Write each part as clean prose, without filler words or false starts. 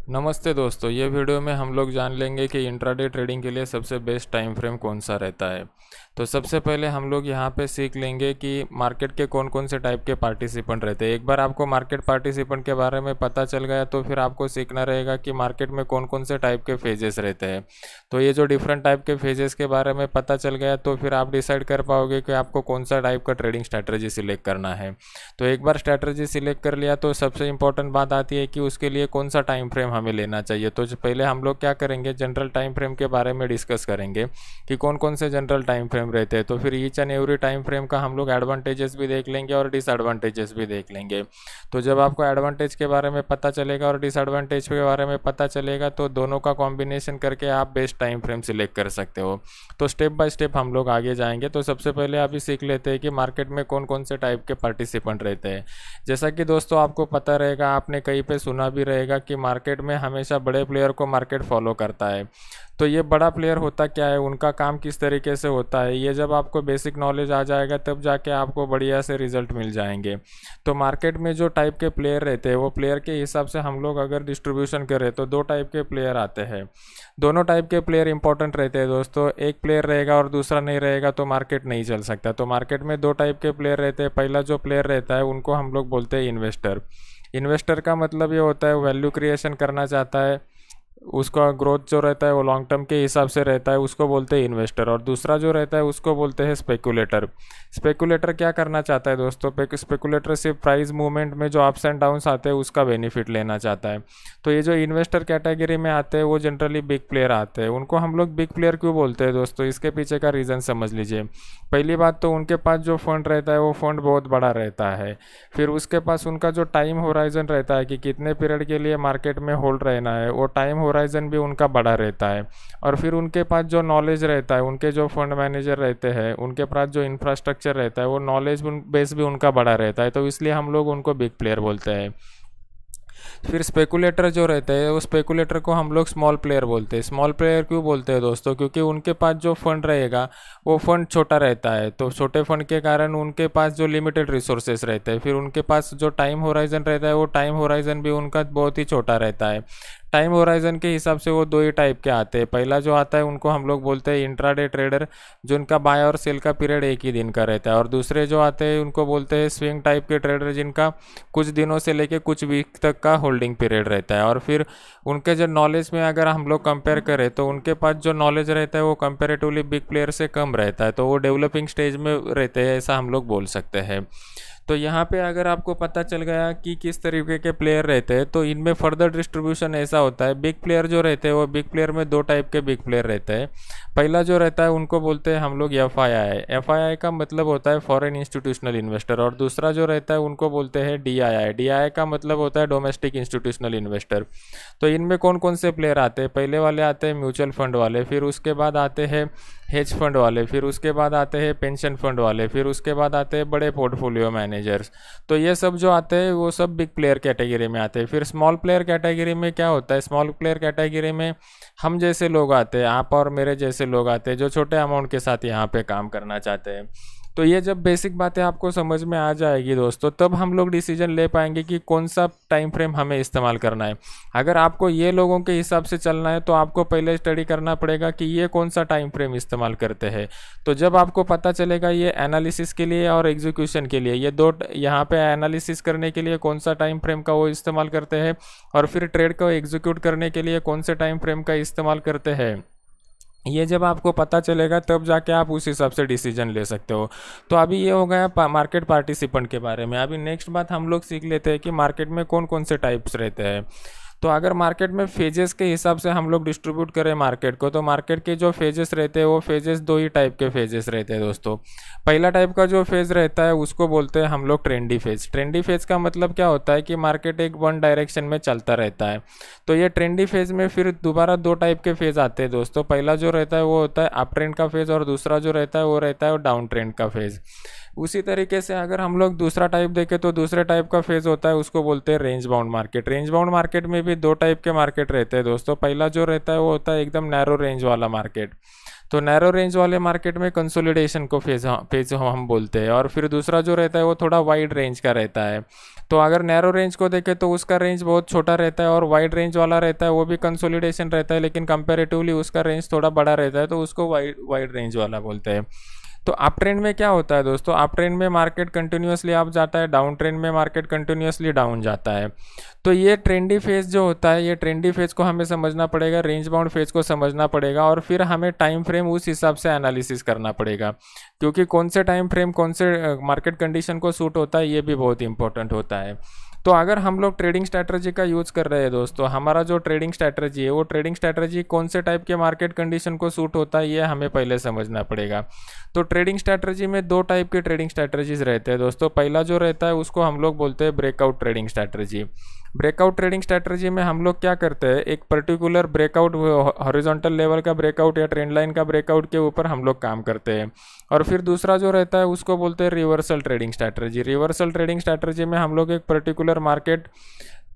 नमस्ते दोस्तों, ये वीडियो में हम लोग जान लेंगे कि इंट्राडे ट्रेडिंग के लिए सबसे बेस्ट टाइम फ्रेम कौन सा रहता है। तो सबसे पहले हम लोग यहाँ पे सीख लेंगे कि मार्केट के कौन कौन से टाइप के पार्टिसिपेंट रहते हैं। एक बार आपको मार्केट पार्टिसिपेंट के बारे में पता चल गया तो फिर आपको सीखना रहेगा कि मार्केट में कौन कौन से टाइप के फेजेस रहते हैं। तो ये जो डिफरेंट टाइप के फेजेस के बारे में पता चल गया तो फिर आप डिसाइड कर पाओगे कि आपको कौन सा टाइप का ट्रेडिंग स्ट्रैटेजी सिलेक्ट करना है। तो एक बार स्ट्रैटेजी सिलेक्ट कर लिया तो सबसे इंपॉर्टेंट बात आती है कि उसके लिए कौन सा टाइम फ्रेम हमें लेना चाहिए। तो पहले हम लोग क्या करेंगे, जनरल टाइम फ्रेम के बारे में डिस्कस करेंगे कि कौन कौन से जनरल टाइम फ्रेम रहते हैं। तो फिर each and every time frame का हम लोग एडवांटेजेस भी देख लेंगे और डिसएडवांटेजेस भी देख लेंगे। तो जब आपको एडवांटेज के बारे में पता चलेगा और डिसएडवांटेज के बारे में पता चलेगा तो दोनों का कॉम्बिनेशन करके आप बेस्ट टाइम फ्रेम सिलेक्ट कर सकते हो। तो स्टेप बाय स्टेप हम लोग आगे जाएंगे। तो सबसे पहले अभी सीख लेते हैं कि मार्केट में कौन कौन से टाइप के पार्टिसिपेंट रहते हैं। जैसा कि दोस्तों आपको पता रहेगा, आपने कहीं पे सुना भी रहेगा कि मार्केट में हमेशा बड़े प्लेयर को मार्केट फॉलो करता है। तो ये बड़ा प्लेयर होता क्या है, उनका काम किस तरीके से होता है, ये जब आपको बेसिक नॉलेज आ जाएगा तब जाके आपको बढ़िया से रिजल्ट मिल जाएंगे। तो मार्केट में जो टाइप के प्लेयर रहते हैं वो प्लेयर के हिसाब से हम लोग अगर डिस्ट्रीब्यूशन करें तो दो टाइप के प्लेयर आते हैं। दोनों टाइप के प्लेयर इंपॉर्टेंट रहते हैं दोस्तों। एक प्लेयर रहेगा और दूसरा नहीं रहेगा तो मार्केट नहीं चल सकता। तो मार्केट में दो टाइप के प्लेयर रहते हैं। पहला जो प्लेयर रहता है उनको हम लोग बोलते हैं इन्वेस्टर। इन्वेस्टर का मतलब ये होता है वैल्यू क्रिएशन करना चाहता है, उसका ग्रोथ जो रहता है वो लॉन्ग टर्म के हिसाब से रहता है, उसको बोलते हैं इन्वेस्टर। और दूसरा जो रहता है उसको बोलते हैं स्पेकुलेटर। स्पेकुलेटर क्या करना चाहता है दोस्तों, स्पेकुलेटर सिर्फ प्राइस मूवमेंट में जो अप्स एंड डाउन्स आते हैं उसका बेनिफिट लेना चाहता है। तो ये जो इन्वेस्टर कैटेगरी में आते हैं वो जनरली बिग प्लेयर आते हैं। उनको हम लोग बिग प्लेयर क्यों बोलते हैं दोस्तों, इसके पीछे का रीज़न समझ लीजिए। पहली बात तो उनके पास जो फंड रहता है वो फंड बहुत बड़ा रहता है। फिर उसके पास उनका जो टाइम होराइजन रहता है कि कितने पीरियड के लिए मार्केट में होल्ड रहना है, वो टाइम होराइजन भी उनका बड़ा रहता है। और फिर उनके पास जो नॉलेज रहता है, उनके जो फंड मैनेजर रहते हैं उनके पास जो इंफ्रास्ट्रक्चर रहता है वो नॉलेज बेस भी उनका बड़ा रहता है। तो इसलिए हम लोग उनको बिग प्लेयर बोलते हैं। फिर स्पेकुलेटर जो रहते हैं वो स्पेकुलेटर को हम लोग स्मॉल प्लेयर बोलते हैं। स्मॉल प्लेयर क्यों बोलते हैं दोस्तों, क्योंकि उनके पास जो फंड रहेगा वो फंड छोटा रहता है। तो छोटे फंड के कारण उनके पास जो लिमिटेड रिसोर्सेस रहते हैं, फिर उनके पास जो टाइम होराइजन रहता है वो टाइम होराइजन भी उनका बहुत ही छोटा रहता है। टाइम होराइजन के हिसाब से वो दो ही टाइप के आते हैं। पहला जो आता है उनको हम लोग बोलते हैं इंट्राडे ट्रेडर, जो उनका बाय और सेल का पीरियड एक ही दिन का रहता है। और दूसरे जो आते हैं उनको बोलते हैं स्विंग टाइप के ट्रेडर, जिनका कुछ दिनों से लेके कुछ वीक तक का होल्डिंग पीरियड रहता है। और फिर उनके जो नॉलेज में अगर हम लोग कंपेयर करें तो उनके पास जो नॉलेज रहता है वो कंपेरेटिवली बिग प्लेयर से कम रहता है। तो वो डेवलपिंग स्टेज में रहते हैं, ऐसा हम लोग बोल सकते हैं। तो यहाँ पे अगर आपको पता चल गया कि किस तरीके के प्लेयर रहते हैं तो इनमें फर्दर डिस्ट्रीब्यूशन ऐसा होता है। बिग प्लेयर जो रहते हैं वो बिग प्लेयर में दो टाइप के बिग प्लेयर रहते हैं। पहला जो रहता है उनको बोलते हैं हम लोग एफआईआई। एफआईआई का मतलब होता है फॉरेन इंस्टीट्यूशनल इन्वेस्टर। और दूसरा जो रहता है उनको बोलते हैं डीआईआई। डीआईआई का मतलब होता है डोमेस्टिक इंस्टीट्यूशनल इन्वेस्टर। तो इनमें कौन कौन से प्लेयर आते हैं, पहले वाले आते हैं म्यूचुअल फंड वाले, फिर उसके बाद आते हैं हेज फंड वाले, फिर उसके बाद आते हैं पेंशन फंड वाले, फिर उसके बाद आते हैं बड़े पोर्टफोलियो मैनेजर्स। तो ये सब जो आते हैं वो सब बिग प्लेयर कैटेगरी में आते हैं। फिर स्मॉल प्लेयर कैटेगरी में क्या होता है, स्मॉल प्लेयर कैटेगरी में हम जैसे लोग आते हैं, आप और मेरे जैसे लोग आते हैं जो छोटे अमाउंट के साथ यहाँ पे काम करना चाहते हैं। तो ये जब बेसिक बातें आपको समझ में आ जाएगी दोस्तों तब हम लोग डिसीजन ले पाएंगे कि कौन सा टाइम फ्रेम हमें इस्तेमाल करना है। अगर आपको ये लोगों के हिसाब से चलना है तो आपको पहले स्टडी करना पड़ेगा कि ये कौन सा टाइम फ्रेम इस्तेमाल करते हैं। तो जब आपको पता चलेगा ये एनालिसिस के लिए और एग्जीक्यूशन के लिए, ये दो यहाँ पे एनालिसिस करने के लिए कौन सा टाइम फ्रेम का वो इस्तेमाल करते हैं और फिर ट्रेड को एग्जीक्यूट करने के लिए कौन से टाइम फ्रेम का इस्तेमाल करते हैं, ये जब आपको पता चलेगा तब जाके आप उस हिसाब से डिसीजन ले सकते हो। तो अभी ये हो गया मार्केट पार्टिसिपेंट के बारे में। अभी नेक्स्ट बात हम लोग सीख लेते हैं कि मार्केट में कौन कौन से टाइप्स रहते हैं। तो अगर मार्केट में फेजेस के हिसाब से हम लोग डिस्ट्रीब्यूट करें मार्केट को तो मार्केट के जो फेजेस रहते हैं वो फेजेस दो ही टाइप के फेजेस रहते हैं दोस्तों। पहला टाइप का जो फेज रहता है उसको बोलते हैं हम लोग ट्रेंडी फेज। ट्रेंडी फेज का मतलब क्या होता है कि मार्केट एक वन डायरेक्शन में चलता रहता है। तो ये ट्रेंडी फेज में फिर दोबारा दो टाइप के फेज आते हैं दोस्तों। पहला जो रहता है वो होता है अप ट्रेंड का फेज और दूसरा जो रहता है वो रहता है डाउन ट्रेंड का फेज। उसी तरीके से अगर हम लोग दूसरा टाइप देखें तो दूसरे टाइप का फेज होता है उसको बोलते हैं range bound market. Range bound market में भी दो टाइप के मार्केट रहते हैं दोस्तों। पहला जो रहता है वो होता है एकदम नैरो रेंज वाला मार्केट। तो नैरो रेंज वाले मार्केट में कंसोलिडेशन को फेज हम बोलते हैं। और फिर दूसरा जो रहता है वो थोड़ा वाइड रेंज का रहता है। तो अगर नैरो रेंज को देखें तो उसका रेंज बहुत छोटा रहता है, और वाइड रेंज वाला रहता है वो भी कंसोलिडेशन रहता है, लेकिन कंपैरेटिवली उसका रेंज थोड़ा बड़ा रहता है, तो उसको वाइड रेंज वाला बोलते हैं। तो अप ट्रेंड में क्या होता है दोस्तों, अप ट्रेंड में मार्केट कंटिन्यूसली अप जाता है, डाउन ट्रेंड में मार्केट कंटिन्यूसली डाउन जाता है। तो ये ट्रेंडी फेज जो होता है, ये ट्रेंडी फेज को हमें समझना पड़ेगा, रेंज बाउंड फेज को समझना पड़ेगा, और फिर हमें टाइम फ्रेम उस हिसाब से एनालिसिस करना पड़ेगा, क्योंकि कौन से टाइम फ्रेम कौन से मार्केट कंडीशन को सूट होता है ये भी बहुत इंपॉर्टेंट होता है। तो अगर हम लोग ट्रेडिंग स्ट्रैटेजी का यूज़ कर रहे हैं दोस्तों, हमारा जो ट्रेडिंग स्ट्रैटेजी है वो ट्रेडिंग स्ट्रैटेजी कौन से टाइप के मार्केट कंडीशन को सूट होता है ये हमें पहले समझना पड़ेगा। तो ट्रेडिंग स्ट्रैटेजी में दो टाइप के ट्रेडिंग स्ट्रैटेजीज रहते हैं दोस्तों। पहला जो रहता है उसको हम लोग बोलते हैं breakout trading strategy. Breakout trading strategy में हम लोग क्या करते हैं, एक पर्टिकुलर ब्रेकआउट, हॉरिजॉन्टल लेवल का ब्रेकआउट या ट्रेंड लाइन का ब्रेकआउट के ऊपर हम लोग काम करते हैं। और फिर दूसरा जो रहता है उसको बोलते हैं reversal trading strategy. Reversal trading strategy में हम लोग एक पर्टिकुलर मार्केट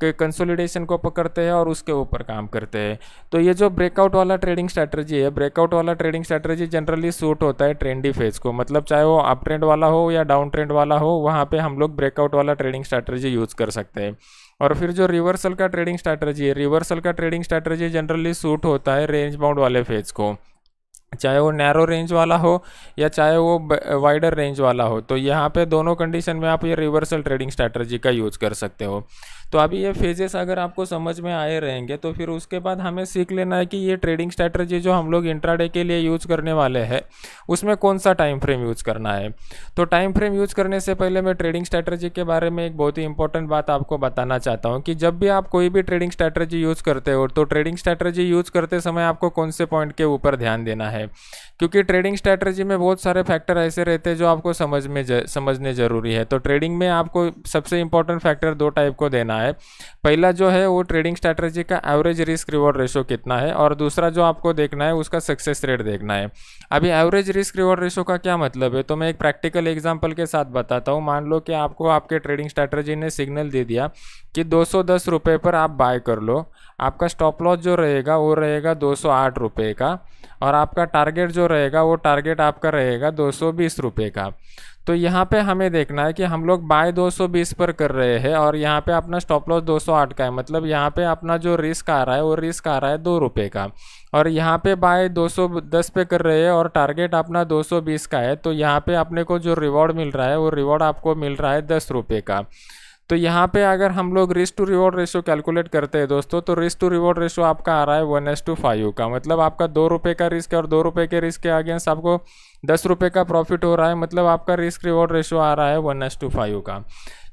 के कंसोलिडेशन को पकड़ते हैं और उसके ऊपर काम करते हैं। तो ये जो ब्रेकआउट वाला ट्रेडिंग स्ट्रैटेजी है, ब्रेकआउट वाला ट्रेडिंग स्ट्रैटेजी जनरली सूट होता है ट्रेंडी फेज को, मतलब चाहे वो अप ट्रेंड वाला हो या डाउन ट्रेंड वाला हो, वहाँ पे हम लोग ब्रेकआउट वाला ट्रेडिंग स्ट्रैटेजी यूज़ कर सकते हैं। और फिर जो रिवर्सल का ट्रेडिंग स्ट्रैटेजी है, रिवर्सल का ट्रेडिंग स्ट्रैटेजी जनरली सूट होता है रेंज बाउंड वाले फेज को, चाहे वो नैरो रेंज वाला हो या चाहे वो वाइडर रेंज वाला हो। तो यहाँ पे दोनों कंडीशन में आप ये रिवर्सल ट्रेडिंग स्ट्रैटेजी का यूज़ कर सकते हो। तो अभी ये फेजेस अगर आपको समझ में आए रहेंगे तो फिर उसके बाद हमें सीख लेना है कि ये ट्रेडिंग स्ट्रैटेजी जो हम लोग इंट्राडे के लिए यूज़ करने वाले हैं उसमें कौन सा टाइम फ्रेम यूज़ करना है। तो टाइम फ्रेम यूज़ करने से पहले मैं ट्रेडिंग स्ट्रैटेजी के बारे में एक बहुत ही इंपॉर्टेंट बात आपको बताना चाहता हूँ कि जब भी आप कोई भी ट्रेडिंग स्ट्रैटेजी यूज़ करते हो तो ट्रेडिंग स्ट्रैटेजी यूज़ करते समय आपको कौन से पॉइंट के ऊपर ध्यान देना है, क्योंकि ट्रेडिंग स्ट्रैटेजी में बहुत सारे फैक्टर ऐसे रहते हैं जो आपको समझने ज़रूरी है। तो ट्रेडिंग में आपको सबसे इंपॉर्टेंट फैक्टर दो टाइप को देना है। पहला जो है वो ट्रेडिंग स्ट्रैटेजी का एवरेज रिस्क रिवॉर्ड रेशो कितना है, और दूसरा जो आपको देखना है उसका सक्सेस रेट देखना है। अभी एवरेज रिस्क रिवॉर्ड रेशो का क्या मतलब है, तो मैं एक प्रैक्टिकल एग्जांपल के साथ बताता हूँ। मान लो कि आपको आपके ट्रेडिंग स्ट्रैटेजी ने सिग्नल दे दिया कि 210 रुपये पर आप बाय कर लो, आपका स्टॉप लॉस जो रहेगा वो रहेगा 208 रुपये का, और आपका टारगेट जो रहेगा वो टारगेट आपका रहेगा 220 रुपये का। तो यहाँ पे हमें देखना है कि हम लोग बाय 220 पर कर रहे हैं और यहाँ पे अपना स्टॉप लॉस 208 का है, मतलब यहाँ पे अपना जो रिस्क आ रहा है वो रिस्क आ रहा है 2 रुपये का, और यहाँ पे बाय 210 पे कर रहे हैं और टारगेट अपना 220 का है। तो यहाँ पे अपने को जो रिवॉर्ड मिल रहा है वो रिवॉर्ड आपको मिल रहा है 10 रुपये का। तो यहाँ पे अगर हम लोग risk to reward ratio calculate करते हैं दोस्तों, तो रिस्क टू रिवॉर्ड रेशो आपका आ रहा है 1:5 का, मतलब आपका 2 रुपये का रिस्क है और 2 रुपये के रिस्क के अगेंस्ट आपको 10 रुपये का प्रॉफिट हो रहा है, मतलब आपका रिस्क रिवॉर्ड रेशो आ रहा है 1:5 का।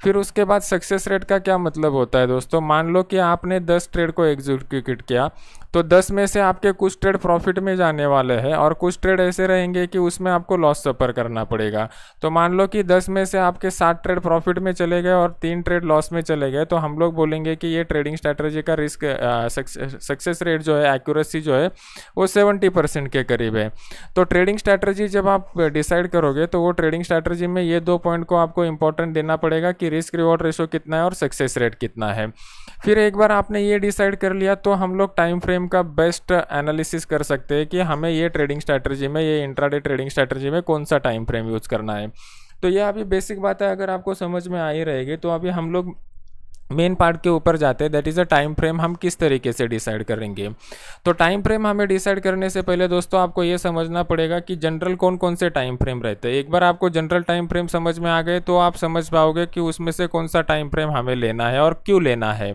फिर उसके बाद सक्सेस रेट का क्या मतलब होता है दोस्तों, मान लो कि आपने 10 ट्रेड को एग्जीक्यूट किया तो 10 में से आपके कुछ ट्रेड प्रॉफिट में जाने वाले हैं और कुछ ट्रेड ऐसे रहेंगे कि उसमें आपको लॉस सफर करना पड़ेगा। तो मान लो कि 10 में से आपके 7 ट्रेड प्रॉफिट में चले गए और 3 ट्रेड लॉस में चले गए, तो हम लोग बोलेंगे कि ये ट्रेडिंग स्ट्रैटेजी का रिस्क सक्सेस रेट जो है, एक्यूरेसी जो है वो 70% के करीब है। तो ट्रेडिंग स्ट्रैटेजी जब आप डिसाइड करोगे तो वो ट्रेडिंग स्ट्रैटेजी में ये 2 पॉइंट को आपको इंपॉर्टेंट देना पड़ेगा कि रिस्क रिवॉर्ड रेशो कितना है और सक्सेस रेट कितना है। फिर एक बार आपने ये डिसाइड कर लिया तो हम लोग टाइम फ्रेम का बेस्ट एनालिसिस कर सकते हैं कि हमें ये ट्रेडिंग स्ट्रैटेजी में, ये इंट्राडे ट्रेडिंग स्ट्रैटेजी में कौन सा टाइम फ्रेम यूज़ करना है। तो ये अभी बेसिक बात है, अगर आपको समझ में आ ही रहेगी। तो अभी हम लोग मेन पार्ट के ऊपर जाते हैं, that is a time frame हम किस तरीके से डिसाइड करेंगे। तो टाइम फ्रेम हमें डिसाइड करने से पहले दोस्तों आपको ये समझना पड़ेगा कि जनरल कौन कौन से टाइम फ्रेम रहते हैं। एक बार आपको जनरल टाइम फ्रेम समझ में आ गए तो आप समझ पाओगे कि उसमें से कौन सा टाइम फ्रेम हमें लेना है और क्यों लेना है।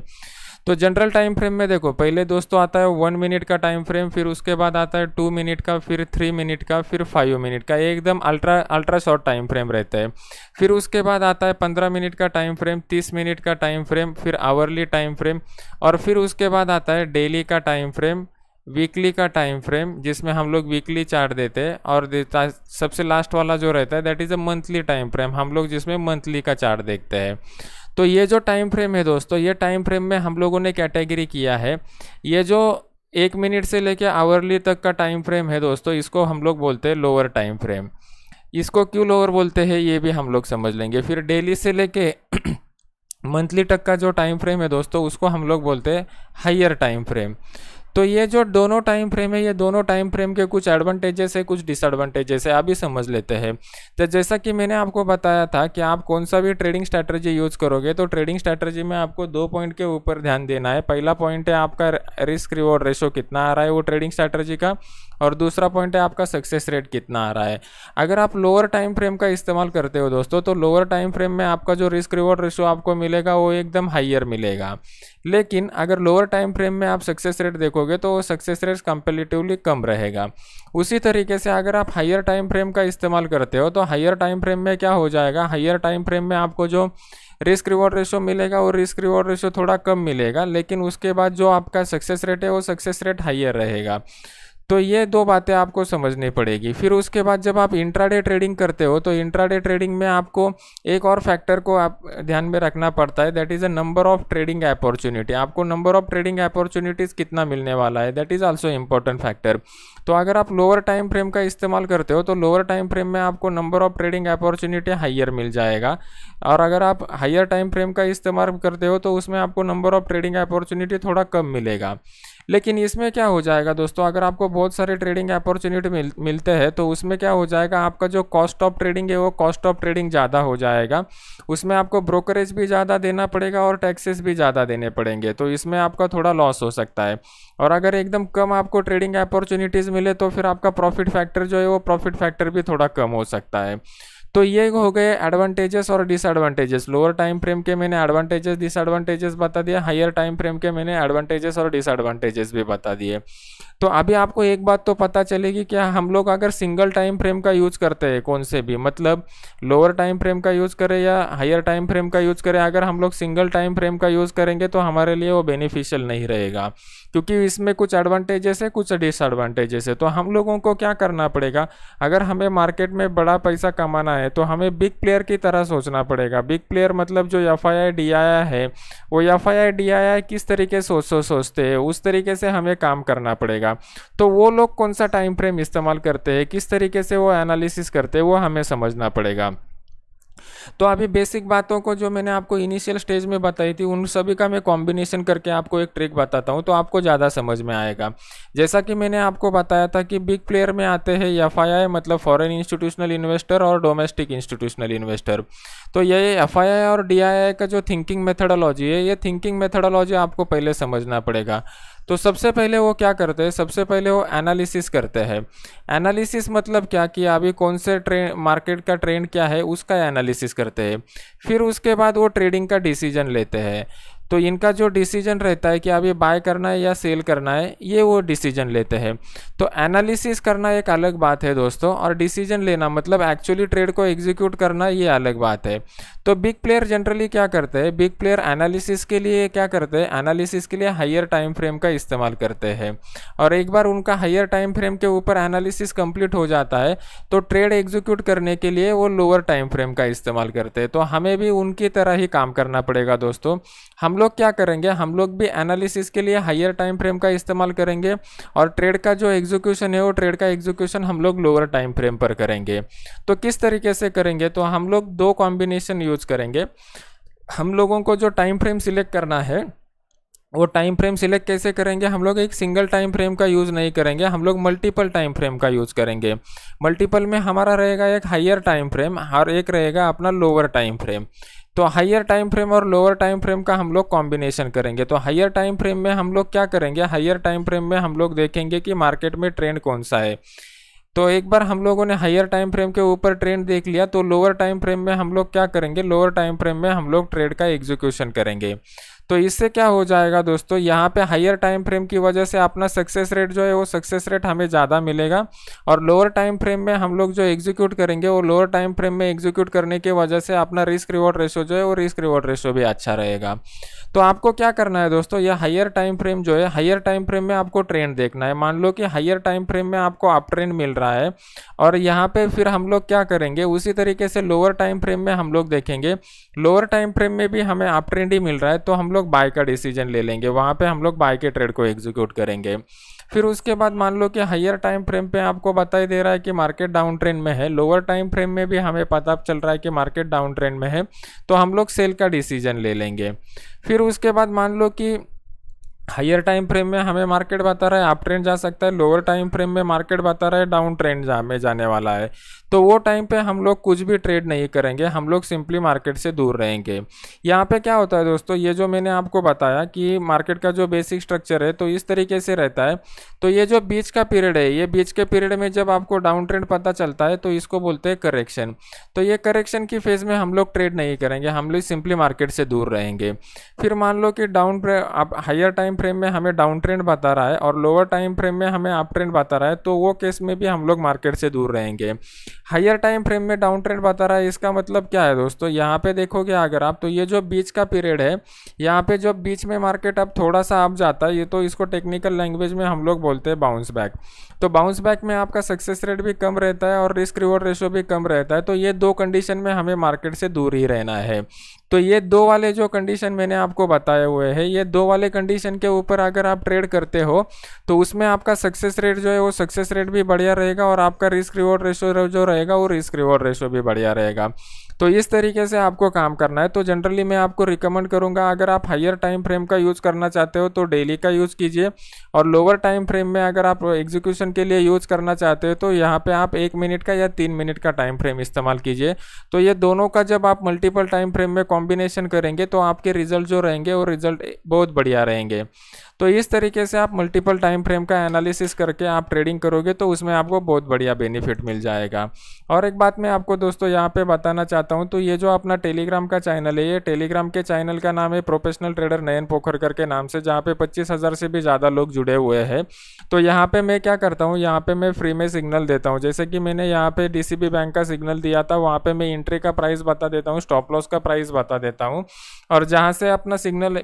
तो जनरल टाइम फ्रेम में देखो, पहले दोस्तों आता है 1 मिनट का टाइम फ्रेम, फिर उसके बाद आता है 2 मिनट का, फिर 3 मिनट का, फिर 5 मिनट का, एकदम अल्ट्रा शॉर्ट टाइम फ्रेम रहता है। फिर उसके बाद आता है 15 मिनट का टाइम फ्रेम, 30 मिनट का टाइम फ्रेम, फिर आवरली टाइम फ्रेम, और फिर उसके बाद आता है डेली का टाइम फ्रेम, वीकली का टाइम फ्रेम जिसमें हम लोग वीकली चार्ट देते हैं, और सबसे लास्ट वाला जो रहता है that is a monthly time frame, हम लोग जिसमें मंथली का चार्ट देखते हैं। तो ये जो टाइम फ्रेम है दोस्तों, ये टाइम फ्रेम में हम लोगों ने कैटेगरी किया है। ये जो 1 मिनट से लेके आवरली तक का टाइम फ्रेम है दोस्तों, इसको हम लोग बोलते हैं लोअर टाइम फ्रेम। इसको क्यों लोअर बोलते हैं ये भी हम लोग समझ लेंगे। फिर डेली से लेके मंथली तक का जो टाइम फ्रेम है दोस्तों, उसको हम लोग बोलते हैं हायर टाइम फ्रेम। तो ये जो दोनों टाइम फ्रेम है, ये दोनों टाइम फ्रेम के कुछ एडवांटेजेस है, कुछ डिसएडवांटेजेस है, अभी समझ लेते हैं। तो जैसा कि मैंने आपको बताया था कि आप कौन सा भी ट्रेडिंग स्ट्रैटेजी यूज करोगे तो ट्रेडिंग स्ट्रैटेजी में आपको 2 पॉइंट के ऊपर ध्यान देना है। पहला पॉइंट है आपका रिस्क रिवॉर्ड रेशो कितना आ रहा है वो ट्रेडिंग स्ट्रैटेजी का, और दूसरा पॉइंट है आपका सक्सेस रेट कितना आ रहा है। अगर आप लोअर टाइम फ्रेम का इस्तेमाल करते हो दोस्तों, तो लोअर टाइम फ्रेम में आपका जो रिस्क रिवॉर्ड रेशो आपको मिलेगा वो एकदम हाइयर मिलेगा। लेकिन अगर लोअर टाइम फ्रेम में आप सक्सेस रेट देखोगे तो सक्सेस रेट कंपैरेटिवली कम रहेगा। उसी तरीके से अगर आप हाइयर टाइम फ्रेम का इस्तेमाल करते हो तो हाइयर टाइम फ्रेम में क्या हो जाएगा, हाइयर टाइम फ्रेम में आपको जो रिस्क रिवॉर्ड रेशो मिलेगा वो रिस्क रिवॉर्ड रेशो थोड़ा कम मिलेगा, लेकिन उसके बाद जो आपका सक्सेस रेट है वो सक्सेस रेट हाइयर रहेगा। तो ये दो बातें आपको समझनी पड़ेगी। फिर उसके बाद जब आप इंट्राडे ट्रेडिंग करते हो तो इंट्राडे ट्रेडिंग में आपको एक और फैक्टर को आप ध्यान में रखना पड़ता है, that is a number of trading opportunity. आपको नंबर ऑफ ट्रेडिंग अपॉर्चुनिटीज़ कितना मिलने वाला है, that is also important factor. तो अगर आप लोअर टाइम फ्रेम का इस्तेमाल करते हो तो लोअर टाइम फ्रेम में आपको number of trading opportunity higher मिल जाएगा, और अगर आप हाइयर टाइम फ्रेम का इस्तेमाल करते हो तो उसमें आपको नंबर ऑफ ट्रेडिंग अपॉर्चुनिटी थोड़ा कम मिलेगा। लेकिन इसमें क्या हो जाएगा दोस्तों, अगर आपको बहुत सारे ट्रेडिंग अपॉर्चुनिटी मिलते हैं तो उसमें क्या हो जाएगा, आपका जो कॉस्ट ऑफ ट्रेडिंग है वो कॉस्ट ऑफ ट्रेडिंग ज़्यादा हो जाएगा। उसमें आपको ब्रोकरेज भी ज़्यादा देना पड़ेगा और टैक्सेस भी ज़्यादा देने पड़ेंगे, तो इसमें आपका थोड़ा लॉस हो सकता है। और अगर एकदम कम आपको ट्रेडिंग अपॉर्चुनिटीज़ मिले तो फिर आपका प्रॉफिट फैक्टर जो है वो प्रॉफिट फैक्टर भी थोड़ा कम हो सकता है। तो ये हो गए एडवांटेजेस और डिसएडवांटेजेस। लोअर टाइम फ्रेम के मैंने एडवांटेजेस डिसएडवांटेजेस बता दिया, हायर टाइम फ्रेम के मैंने एडवांटेजेस और डिसएडवांटेजेस भी बता दिए। तो अभी आपको एक बात तो पता चलेगी कि हम लोग अगर सिंगल टाइम फ्रेम का यूज़ करते हैं कोई से भी, मतलब लोअर टाइम फ्रेम का यूज़ करें या हायर टाइम फ्रेम का यूज़ करें, अगर हम लोग सिंगल टाइम फ्रेम का यूज़ करेंगे तो हमारे लिए वो बेनिफिशियल नहीं रहेगा, क्योंकि इसमें कुछ एडवांटेजेस है कुछ डिसएडवांटेजेस है। तो हम लोगों को क्या करना पड़ेगा, अगर हमें मार्केट में बड़ा पैसा कमाना है तो हमें बिग प्लेयर की तरह सोचना पड़ेगा। बिग प्लेयर मतलब जो एफआईआई डीआईआई है, वो एफआईआई डीआईआई किस तरीके से सोचते हैं उस तरीके से हमें काम करना पड़ेगा। तो वो लोग कौन सा टाइम फ्रेम इस्तेमाल करते हैं, किस तरीके से वो एनालिसिस करते हैं, वो हमें समझना पड़ेगा। तो अभी बेसिक बातों को जो मैंने आपको इनिशियल स्टेज में बताई थी उन सभी का मैं कॉम्बिनेशन करके आपको एक ट्रिक बताता हूँ तो आपको ज़्यादा समझ में आएगा। जैसा कि मैंने आपको बताया था कि बिग प्लेयर में आते हैं एफआईआई मतलब फॉरेन इंस्टीट्यूशनल इन्वेस्टर और डोमेस्टिक इंस्टीट्यूशनल इन्वेस्टर। तो ये एफआईआई और डीआईआई का जो थिंकिंग मेथडोलॉजी है, ये थिंकिंग मेथडोलॉजी आपको पहले समझना पड़ेगा। तो सबसे पहले वो क्या करते हैं, सबसे पहले वो एनालिसिस करते हैं। एनालिसिस मतलब क्या कि अभी कौन से ट्रेंड मार्केट का ट्रेंड क्या है उसका एनालिसिस करते हैं। फिर उसके बाद वो ट्रेडिंग का डिसीजन लेते हैं। तो इनका जो डिसीजन रहता है कि अभी बाय करना है या सेल करना है, ये वो डिसीजन लेते हैं। तो एनालिसिस करना एक अलग बात है दोस्तों, और डिसीजन लेना मतलब एक्चुअली ट्रेड को एग्जीक्यूट करना ये अलग बात है। तो बिग प्लेयर जनरली क्या करते हैं, बिग प्लेयर एनालिसिस के लिए क्या करते हैं, एनालिसिस के लिए हाइयर टाइम फ्रेम का इस्तेमाल करते हैं। और एक बार उनका हाइयर टाइम फ्रेम के ऊपर एनालिसिस कंप्लीट हो जाता है तो ट्रेड एग्जीक्यूट करने के लिए वो लोअर टाइम फ्रेम का इस्तेमाल करते हैं। तो हमें भी उनकी तरह ही काम करना पड़ेगा दोस्तों। हम लोग क्या करेंगे, हम लोग भी एनालिसिस के लिए हाइयर टाइम फ्रेम का इस्तेमाल करेंगे और ट्रेड का जो एग्जीक्यूशन है वो ट्रेड का एग्जीक्यूशन हम लोग लोअर टाइम फ्रेम पर करेंगे। तो किस तरीके से करेंगे, तो हम लोग दो कॉम्बिनेशन यूज करेंगे। हम लोगों को जो टाइम फ्रेम सिलेक्ट करना है वो टाइम फ्रेम सिलेक्ट कैसे करेंगे, हम लोग एक सिंगल टाइम फ्रेम का यूज़ नहीं करेंगे, हम लोग मल्टीपल टाइम फ्रेम का यूज़ करेंगे। मल्टीपल में हमारा रहेगा एक हाइयर टाइम फ्रेम और एक रहेगा अपना लोअर टाइम फ्रेम। तो हाइयर टाइम फ्रेम और लोअर टाइम फ्रेम का हम लोग कॉम्बिनेशन करेंगे। तो हाइयर टाइम फ्रेम में हम लोग क्या करेंगे, हाइयर टाइम फ्रेम में हम लोग देखेंगे कि मार्केट में ट्रेंड कौन सा है। तो एक बार हम लोगों ने हाइयर टाइम फ्रेम के ऊपर ट्रेंड देख लिया तो लोअर टाइम फ्रेम में हम लोग क्या करेंगे, लोअर टाइम फ्रेम में हम लोग ट्रेड का एग्जीक्यूशन करेंगे। तो इससे क्या हो जाएगा दोस्तों, यहाँ पे हाइयर टाइम फ्रेम की वजह से अपना सक्सेस रेट जो है वो सक्सेस रेट हमें ज़्यादा मिलेगा, और लोअर टाइम फ्रेम में हम लोग जो एग्जीक्यूट करेंगे वो लोअर टाइम फ्रेम में एग्जीक्यूट करने की वजह से अपना रिस्क रिवॉर्ड रेशो जो है वो रिस्क रिवॉर्ड रेशो भी अच्छा रहेगा। तो आपको क्या करना है दोस्तों, यह हाइयर टाइम फ्रेम जो है, हाइयर टाइम फ्रेम में आपको ट्रेंड देखना है। मान लो कि हाइयर टाइम फ्रेम में आपको अप ट्रेंड मिल रहा है और यहाँ पे फिर हम लोग क्या करेंगे, उसी तरीके से लोअर टाइम फ्रेम में हम लोग देखेंगे, लोअर टाइम फ्रेम में भी हमें अप ट्रेंड ही मिल रहा है तो हम लोग बाय का डिसीजन ले लेंगे, वहाँ पे हम लोग बाय के ट्रेड को एग्जीक्यूट करेंगे। फिर उसके बाद मान लो कि हाइयर टाइम फ्रेम पे आपको बता ही दे रहा है कि मार्केट डाउन ट्रेंड में है, लोअर टाइम फ्रेम में भी हमें पता चल रहा है कि मार्केट डाउन ट्रेंड में है, तो हम लोग सेल का डिसीजन ले लेंगे। फिर उसके बाद मान लो कि हायर टाइम फ्रेम में हमें मार्केट बता रहा है अप ट्रेंड जा सकता है, लोअर टाइम फ्रेम में मार्केट बता रहा है डाउन ट्रेंड में जाने वाला है। तो वो टाइम पे हम लोग कुछ भी ट्रेड नहीं करेंगे, हम लोग सिंपली मार्केट से दूर रहेंगे। यहाँ पे क्या होता है दोस्तों, ये जो मैंने आपको बताया कि मार्केट का जो बेसिक स्ट्रक्चर है तो इस तरीके से रहता है। तो ये जो बीच का पीरियड है, ये बीच के पीरियड में जब आपको डाउन ट्रेंड पता चलता है तो इसको बोलते हैं करेक्शन। तो ये करेक्शन की फेज में हम लोग ट्रेड नहीं करेंगे, हम लोग सिंपली मार्केट से दूर रहेंगे। फिर मान लो कि हायर टाइम फ्रेम में हमें डाउन ट्रेंड बता रहा है और लोअर टाइम फ्रेम में हमें अप ट्रेंड बता रहा है, तो वो केस में भी हम लोग मार्केट से दूर रहेंगे। हायर टाइम फ्रेम में डाउन ट्रेंड बता रहा है, इसका मतलब क्या है दोस्तों, यहाँ पे देखोगे अगर आप, तो ये जो बीच का पीरियड है, यहाँ पे जो बीच में मार्केट अब थोड़ा सा अप जाता है, ये तो इसको टेक्निकल लैंग्वेज में हम लोग बोलते हैं बाउंस बैक। तो बाउंस बैक में आपका सक्सेस रेट भी कम रहता है और रिस्क रिवॉर्ड रेशो भी कम रहता है। तो ये दो कंडीशन में हमें मार्केट से दूर ही रहना है। तो ये दो वाले जो कंडीशन मैंने आपको बताए हुए हैं, ये दो वाले कंडीशन के ऊपर अगर आप ट्रेड करते हो तो उसमें आपका सक्सेस रेट जो है वो सक्सेस रेट भी बढ़िया रहेगा और आपका रिस्क रिवॉर्ड रेशो जो रहेगा वो रिस्क रिवॉर्ड रेशो भी बढ़िया रहेगा। तो इस तरीके से आपको काम करना है। तो जनरली मैं आपको रिकमेंड करूंगा, अगर आप हायर टाइम फ्रेम का यूज़ करना चाहते हो तो डेली का यूज़ कीजिए, और लोअर टाइम फ्रेम में अगर आप एग्जीक्यूशन के लिए यूज़ करना चाहते हो तो यहाँ पे आप 1 मिनट का या 3 मिनट का टाइम फ्रेम इस्तेमाल कीजिए। तो ये दोनों का जब आप मल्टीपल टाइम फ्रेम में कॉम्बिनेशन करेंगे तो आपके रिजल्ट जो रहेंगे वो रिजल्ट बहुत बढ़िया रहेंगे। तो इस तरीके से आप मल्टीपल टाइम फ्रेम का एनालिसिस करके आप ट्रेडिंग करोगे तो उसमें आपको बहुत बढ़िया बेनिफिट मिल जाएगा। और एक बात मैं आपको दोस्तों यहाँ पे बताना चाहता हूँ, तो ये जो अपना टेलीग्राम का चैनल है, ये टेलीग्राम के चैनल का नाम है प्रोफेशनल ट्रेडर नयन पोखर करके नाम से, जहाँ पे 25,000 से भी ज़्यादा लोग जुड़े हुए हैं। तो यहाँ पे मैं क्या करता हूँ, यहाँ पे मैं फ्री में सिग्नल देता हूँ। जैसे कि मैंने यहाँ पे DCB बैंक का सिग्नल दिया था, वहाँ पे मैं एंट्री का प्राइस बता देता हूँ, स्टॉप लॉस का प्राइस बता देता हूँ, और जहाँ से अपना सिग्नल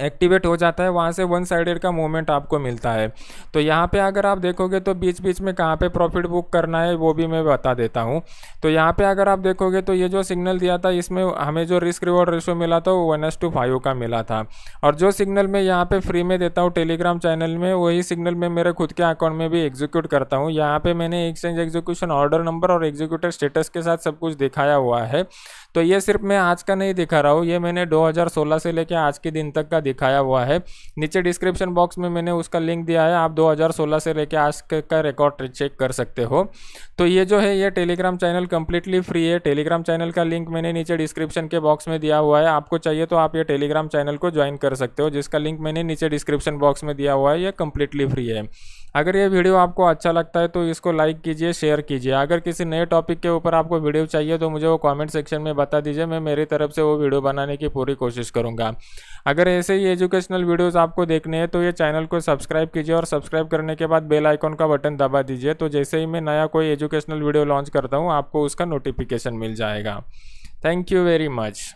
एक्टिवेट हो जाता है वहाँ से वन साइडेड का मूवमेंट आपको मिलता है। तो यहाँ पे अगर आप देखोगे तो बीच बीच में कहाँ पे प्रॉफिट बुक करना है वो भी मैं बता देता हूँ। तो यहाँ पे अगर आप देखोगे तो ये जो सिग्नल दिया था इसमें हमें जो रिस्क रिवॉर्ड रेशो मिला था वो 1:5 का मिला था, और जो सिग्नल मैं यहाँ पे फ्री में देता हूँ टेलीग्राम चैनल में, वही सिग्नल मैं मेरे खुद के अकाउंट में भी एग्जीक्यूट करता हूँ। यहाँ पे मैंने एक्सचेंज एग्जीक्यूशन ऑर्डर नंबर और एग्जीक्यूटर स्टेटस के साथ सब कुछ दिखाया हुआ है। तो ये सिर्फ मैं आज का नहीं दिखा रहा हूँ, ये मैंने 2016 से लेकर आज के दिन तक का दिखाया हुआ है। नीचे डिस्क्रिप्शन बॉक्स में मैंने उसका लिंक दिया है, आप 2016 से लेकर आज का रिकॉर्ड चेक कर सकते हो। तो ये जो है ये टेलीग्राम चैनल कम्प्लीटली फ्री है। टेलीग्राम चैनल का लिंक मैंने नीचे डिस्क्रिप्शन के बॉक्स में दिया हुआ है, आपको चाहिए तो आप ये टेलीग्राम चैनल को ज्वाइन कर सकते हो, जिसका लिंक मैंने नीचे डिस्क्रिप्शन बॉक्स में दिया हुआ है। ये कम्प्लीटली फ्री है। अगर ये वीडियो आपको अच्छा लगता है तो इसको लाइक कीजिए, शेयर कीजिए। अगर किसी नए टॉपिक के ऊपर आपको वीडियो चाहिए तो मुझे वो कमेंट सेक्शन में बता दीजिए, मैं मेरी तरफ से वो वीडियो बनाने की पूरी कोशिश करूँगा। अगर ऐसे ही एजुकेशनल वीडियोस आपको देखने हैं तो ये चैनल को सब्सक्राइब कीजिए, और सब्सक्राइब करने के बाद बेल आइकॉन का बटन दबा दीजिए, तो जैसे ही मैं नया कोई एजुकेशनल वीडियो लॉन्च करता हूँ आपको उसका नोटिफिकेशन मिल जाएगा। Thank you very much.